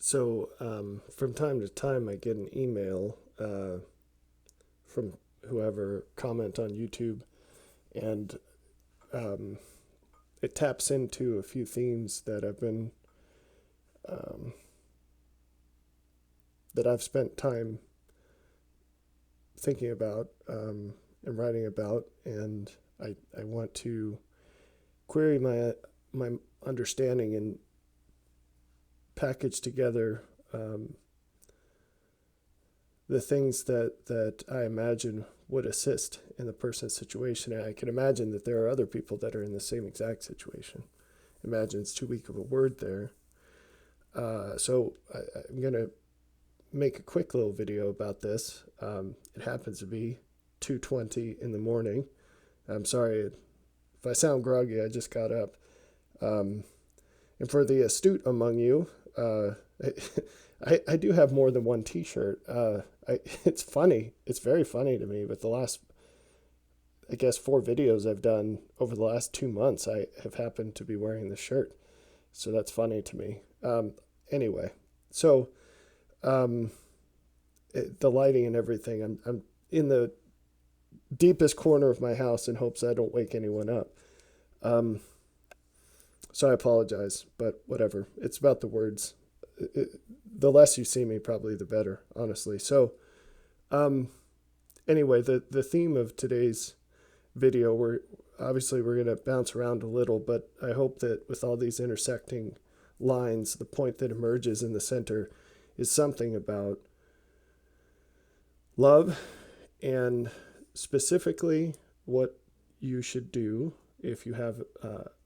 From time to time, I get an email from whoever comment on YouTube, and um, it taps into a few themes um, that I've spent time thinking about and writing about, and I want to query my understanding and package together the things that I imagine would assist in the person's situation. And I can imagine that there are other people that are in the same exact situation. Imagine it's too weak of a word there. I'm going to make a quick little video about this. It happens to be 2:20 in the morning. I'm sorry if I sound groggy. I just got up. Um, and for the astute among you, I do have more than one T-shirt. It's funny. It's very funny to me. But the last, I guess, 4 videos I've done over the last 2 months, I have happened to be wearing this shirt. So that's funny to me. Anyway, so um, the lighting and everything. I'm in the deepest corner of my house in hopes I don't wake anyone up. Um, so I apologize, but whatever. It's about the words. The less you see me, probably the better, honestly. So, um, anyway, the theme of today's video, we're going to bounce around a little, but I hope that with all these intersecting lines, the point that emerges in the center is something about love, and specifically what you should do if you have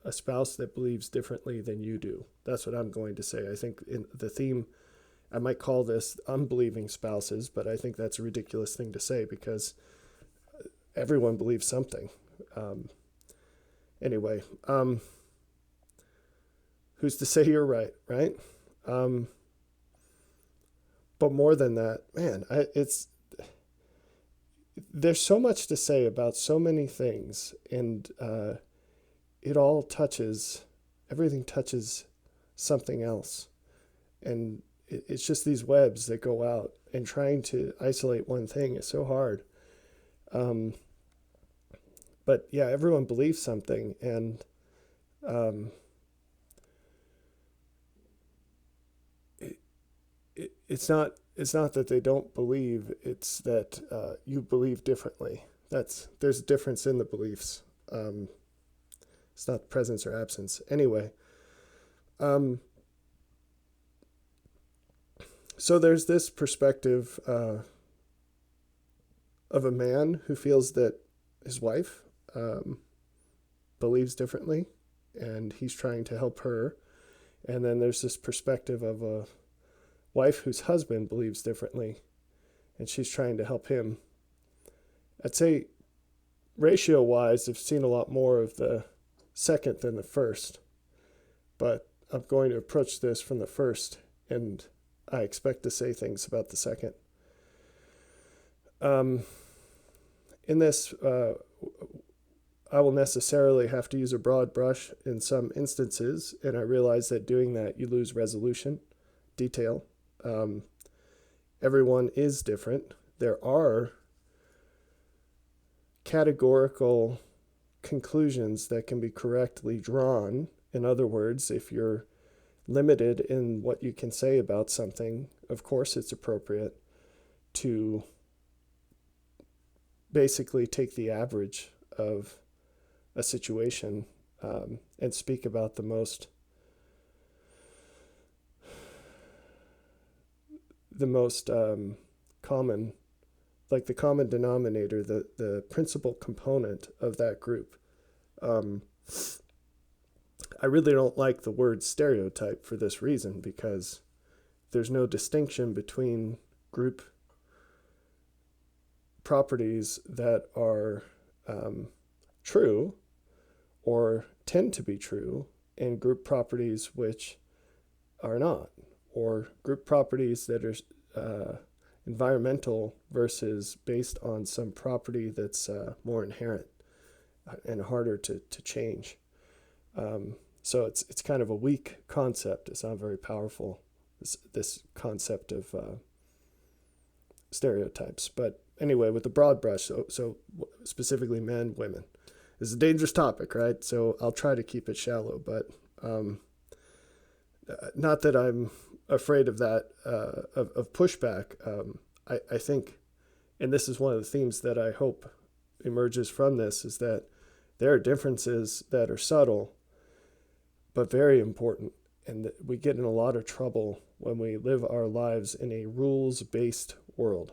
a spouse that believes differently than you do. That's what I'm going to say. I think in the theme, I might call this unbelieving spouses, but I think that's a ridiculous thing to say because everyone believes something. Um, anyway, who's to say you're right, right? Um, but more than that, man, it's there's so much to say about so many things, and it all touches, everything touches something else. And it's just these webs that go out, and trying to isolate one thing is so hard. Um, but yeah, everyone believes something, and um, it, it's not that they don't believe, it's that you believe differently. There's a difference in the beliefs. It's not presence or absence. Anyway, um, so there's this perspective of a man who feels that his wife um, believes differently, and he's trying to help her. And then there's this perspective of a wife whose husband believes differently, and she's trying to help him. I'd say ratio wise, I've seen a lot more of the second than the first, but I'm going to approach this from the first, and I expect to say things about the second. Um, in this, I will necessarily have to use a broad brush in some instances, and I realize that doing that, you lose resolution, detail. Um, Everyone is different. There are categorical conclusions that can be correctly drawn. In other words, if you're limited in what you can say about something, of course it's appropriate to basically take the average of a situation and speak about the most common, like the common denominator, the principal component of that group. Um, I really don't like the word stereotype for this reason, because there's no distinction between group properties that are true or tend to be true, and group properties which are not, or group properties that are environmental versus based on some property that's more inherent and harder to change. So it's kind of a weak concept. It's not very powerful. this concept of stereotypes. But anyway, with the broad brush, so specifically men, women, this is a dangerous topic, right? So I'll try to keep it shallow, but not that I'm afraid of that of pushback. I think, and this is one of the themes that I hope emerges from this, is that there are differences that are subtle but very important, and that we get in a lot of trouble when we live our lives in a rules-based world.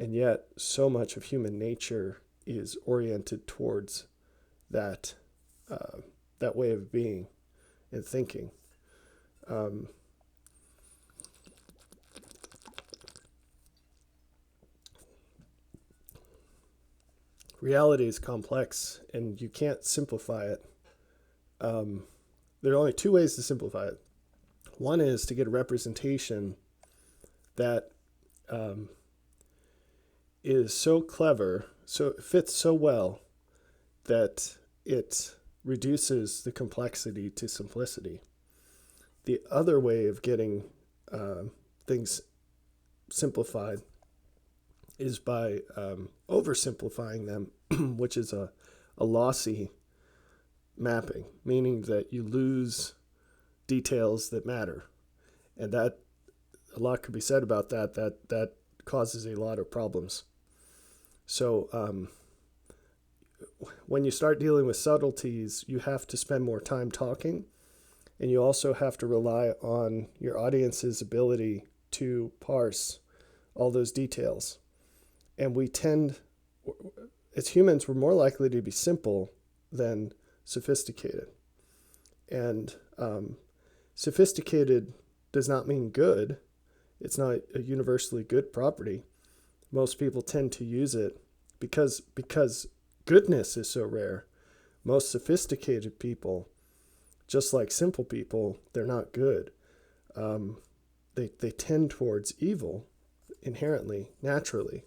And yet so much of human nature is oriented towards that that way of being and thinking. Reality is complex, and you can't simplify it. There are only two ways to simplify it. One is to get a representation that is so clever, so it fits so well that it reduces the complexity to simplicity. The other way of getting things simplified is by oversimplifying them, which is a lossy mapping, meaning that you lose details that matter. And that a lot could be said about that causes a lot of problems. So when you start dealing with subtleties, you have to spend more time talking, and you also have to rely on your audience's ability to parse all those details. And we tend, as humans, we're more likely to be simple than sophisticated. And sophisticated does not mean good. It's not a universally good property. Most people tend to use it because goodness is so rare. Most sophisticated people, just like simple people, they're not good. They tend towards evil inherently, naturally.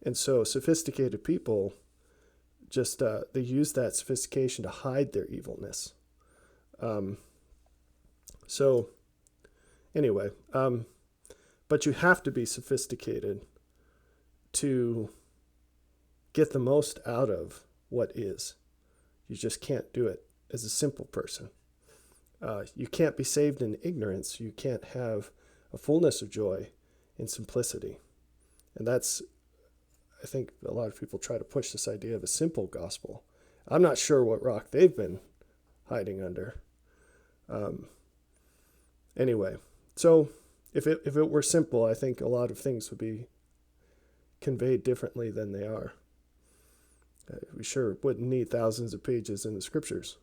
And so sophisticated people just they use that sophistication to hide their evilness. So anyway, but you have to be sophisticated to get the most out of what is. You just can't do it as a simple person. You can't be saved in ignorance. You can't have a fullness of joy in simplicity. And that's, I think a lot of people try to push this idea of a simple gospel. I'm not sure what rock they've been hiding under. Anyway, so if it were simple, I think a lot of things would be conveyed differently than they are. We sure wouldn't need thousands of pages in the scriptures.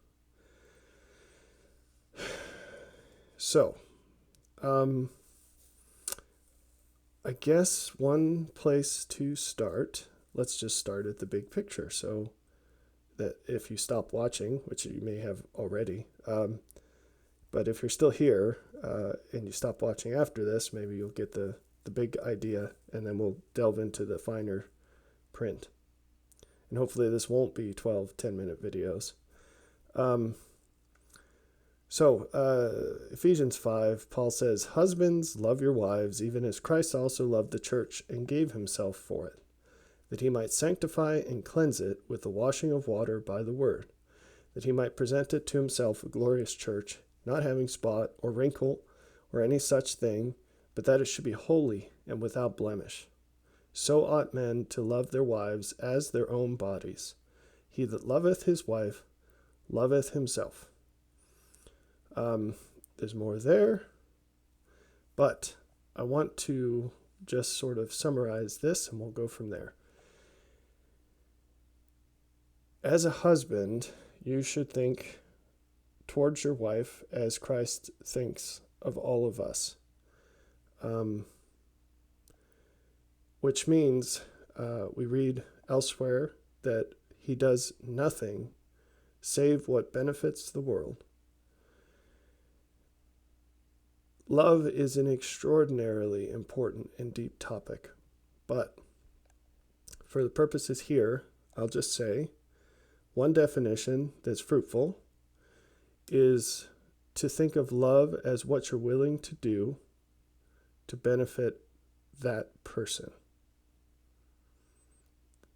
So, I guess one place to start, let's just start at the big picture. So that if you stop watching, which you may have already, but if you're still here and you stop watching after this, maybe you'll get the big idea, and then we'll delve into the finer print. And hopefully this won't be 12, 10-minute videos. So Ephesians 5, Paul says, "Husbands, love your wives, even as Christ also loved the church and gave himself for it, that he might sanctify and cleanse it with the washing of water by the word, that he might present it to himself a glorious church, not having spot or wrinkle or any such thing, but that it should be holy and without blemish. So ought men to love their wives as their own bodies. He that loveth his wife loveth himself." There's more there, but I want to just sort of summarize this, and we'll go from there. As a husband, you should think towards your wife as Christ thinks of all of us, which means we read elsewhere that he does nothing save what benefits the world. Love is an extraordinarily important and deep topic, but for the purposes here, I'll just say one definition that's fruitful is to think of love as what you're willing to do to benefit that person.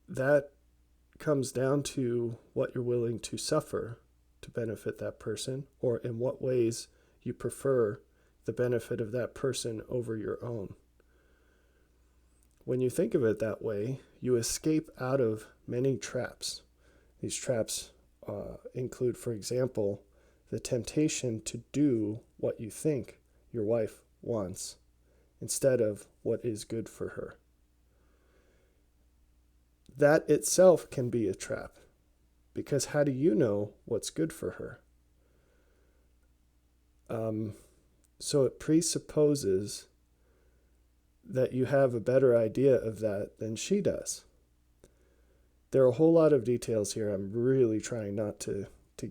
That comes down to what you're willing to suffer to benefit that person, or in what ways you prefer the benefit of that person over your own. When you think of it that way, you escape out of many traps. These traps include, for example, the temptation to do what you think your wife wants instead of what is good for her. That itself can be a trap, because how do you know what's good for her? So it presupposes that you have a better idea of that than she does. There are a whole lot of details here I'm really trying not to